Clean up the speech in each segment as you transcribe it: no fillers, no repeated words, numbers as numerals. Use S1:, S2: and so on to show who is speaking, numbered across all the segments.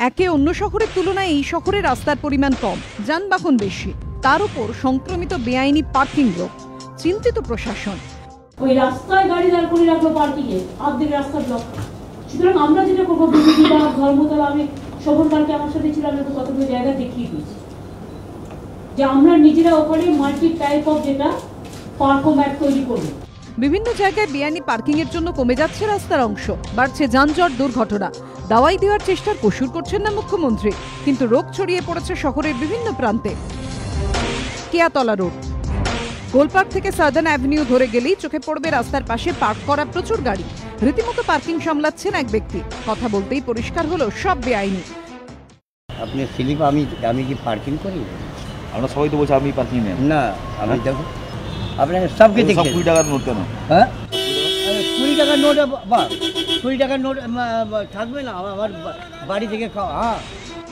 S1: একে অন্য শহরের তুলনায় এই শহরে রাস্তার পরিমাণ কম, যানবাহন বেশি, তার উপর সংক্রমিত বেআইনি পার্কিং রোগ। চিন্তিত প্রশাসন।
S2: ওই রাস্তায় গাড়ি দাঁড় করে রাখলো পার্কিংয়ে, অর্ধেক রাস্তা ব্লক। সুতরাং আমরা যেটা করবো, বিবিধা ধর্মতলা, আমি শোভন পার্কে আমার সাথে ছিলাম, আমি কতগুলো জায়গা দেখিয়ে দিয়েছি যে আমরা নিজেরা ওখানে মাল্টি টাইপ অফ যেটা পার্কোম্যাট তৈরি করবো।
S1: বিভিন্ন জায়গায় বেআইনি পার্কিং এর জন্য কমে যাচ্ছে রাস্তার অংশ, বাড়ছে যানজট, দুর্ঘটনা। দাওয়াই দেওয়ার চেষ্টার কসুর করছেন না মুখ্যমন্ত্রী, কিন্তু রোগ ছড়িয়ে পড়েছে শহরের বিভিন্ন প্রান্তে। কেয়াতলা রোড, গোলপার্ক থেকে সাদার্ন অ্যাভিনিউ ধরে গেলেই চোখে পড়বে রাস্তার পাশে পার্ক করা প্রচুর গাড়ি। রীতিমতো পার্কিং সামলাচ্ছেন এক ব্যক্তি। কথা বলতেই পরিষ্কার হলো সব বেআইনি।
S3: আপনি স্লিপ আমি কি পার্কিং করি?
S4: আমরা সবাই তো বলছি আপনি পার্কিং নেন
S3: না, আমি দেখো আপনাকে সবকে দেখি।
S4: 20 টাকার নোট কেন?
S3: হ্যাঁ, 20 টাকার নোট, বা 20 টাকার নোট থাকবে না আমার বাড়ি থেকে খাওয়া। হ্যাঁ,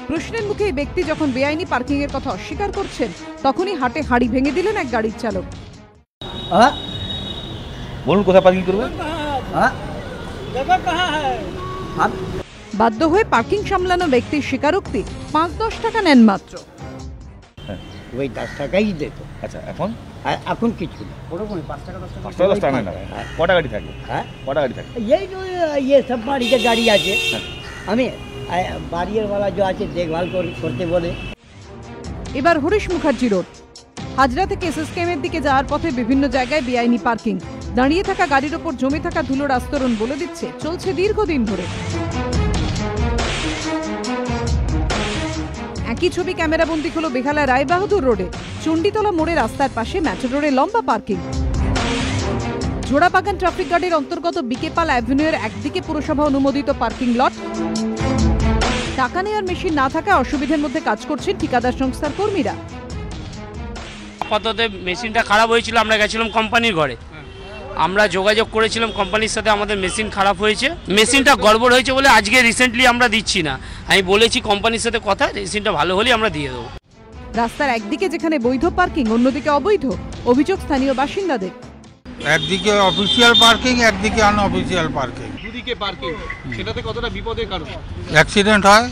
S1: প্রশ্নের মুখে এই ব্যক্তি যখন বেআইনি পার্কিং এর কথা অস্বীকার করছেন, তখনই হাটে হাড়ি ভেঙে দিলেন এক গাড়ির চালক।
S3: হ্যাঁ,
S4: বলুন কোথায় পার্কিং করবেন?
S3: হ্যাঁ,
S1: বাধ্য হয়ে পার্কিং সামলানো ব্যক্তির স্বীকারোক্তি 5-10 টাকা নেন মাত্র।
S3: ওই 10 টাকাই দিত।
S4: আচ্ছা,
S3: এখন কিছু না, 5 টাকা
S4: 10 টাকা না। কটা গাড়ি থাকে?
S3: হ্যাঁ,
S4: কটা গাড়ি থাকে?
S3: এই সব বাড়িতে গাড়ি আছে। আমি বাড়িওয়ালা যে আছে দেখভাল করতে বলে।
S1: এবার হরিশ মুখার্জি রোড, হাজরা থেকে এসএসকেএমের দিকে যাওয়ার পথে বিভিন্ন জায়গায় বেআইনি পার্কিং। দাঁড়িয়ে থাকা গাড়ির ওপর জমে থাকা ধুলোর আস্তরণ বলে দিচ্ছে চলছে দীর্ঘদিন ধরে। একই ছবি ক্যামেরাবন্দি হলো বেহালা রায়বাহাদুর রোডে, চণ্ডীতলা মোড়ে রাস্তার পাশে ম্যাচর রোডে লম্বা পার্কিং। জোড়াবাগান ট্রাফিক গার্ডের অন্তর্গত বিকেপাল অ্যাভিনিউয়ের একদিকে পুরসভা অনুমোদিত পার্কিং লট। টাকা নেওয়ার মেশিন না থাকায় অসুবিধার মধ্যে কাজ করছেন ঠিকাদার সংস্থার কর্মীরা।
S5: আপাতত মেশিনটা খারাপ হয়েছিল, আমরা গেছিলাম কোম্পানির ঘরে, আমরা যোগাযোগ করেছিলাম কোম্পানির সাথে, আমাদের মেশিন খারাপ হয়েছে, মেশিনটা গড়বড় হয়েছে বলে আজকে রিসেন্টলি আমরা দিচ্ছি না। আমি বলেছি কোম্পানির সাথে কথা, মেশিনটা ভালো হলে আমরা দিয়ে দেবো।
S1: রাস্তার একদিকে যেখানে বৈধ পার্কিং, অন্যদিকে অবৈধ, অভিযোগ স্থানীয় বাসিন্দাদের।
S6: একদিকে অফিসিয়াল পার্কিং, একদিকে আনঅফিসিয়াল পার্কিং।
S7: দুদিকে পার্কিং, সেটাতে কতটা বিপদের কারণ?
S6: অ্যাক্সিডেন্ট হয়,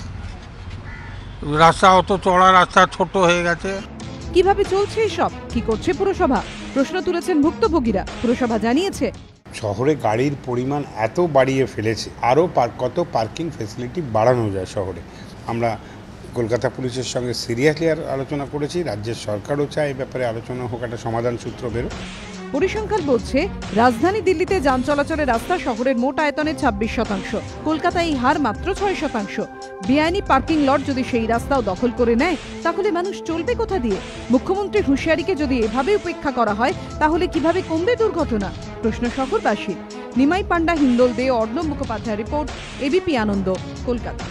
S6: রাস্তা অত চড়া, রাস্তা ছোট হয়ে গেছে।
S1: কিভাবে চলছে এসব? কি করছে পুরসভা? প্রশ্ন তুলেছেন ভুক্তভোগীরা। পুরসভা জানিয়েছে,
S8: শহরে গাড়ির পরিমাণ এত বাড়িয়ে ফেলেছে, আরও কত পার্কিং ফেসিলিটি বাড়ানো যায় শহরে। আমরা কলকাতা পুলিশের সঙ্গে সিরিয়াসলি আলোচনা করেছি, রাজ্যের সরকারও চায় এই ব্যাপারে আলোচনা হোক, একটা সমাধান সূত্র বেরো।
S1: পরিসংখ্যান বলছে রাজধানী দিল্লিতে যান চলাচলের রাস্তা শহরের মোট আয়তনের 26%, কলকাতায় এই হার মাত্র 6%। বেআইনি পার্কিং লট যদি সেই রাস্তাও দখল করে নেয়, তাহলে মানুষ চলবে কোথা দিয়ে? মুখ্যমন্ত্রীর হুঁশিয়ারিকে যদি এভাবে উপেক্ষা করা হয়, তাহলে কিভাবে কমবে দুর্ঘটনা? প্রশ্ন শহরবাসীর। নিমাই পান্ডা, হিন্দোল দে, অর্ণব মুখোপাধ্যায় রিপোর্ট, এবিপি আনন্দ, কলকাতা।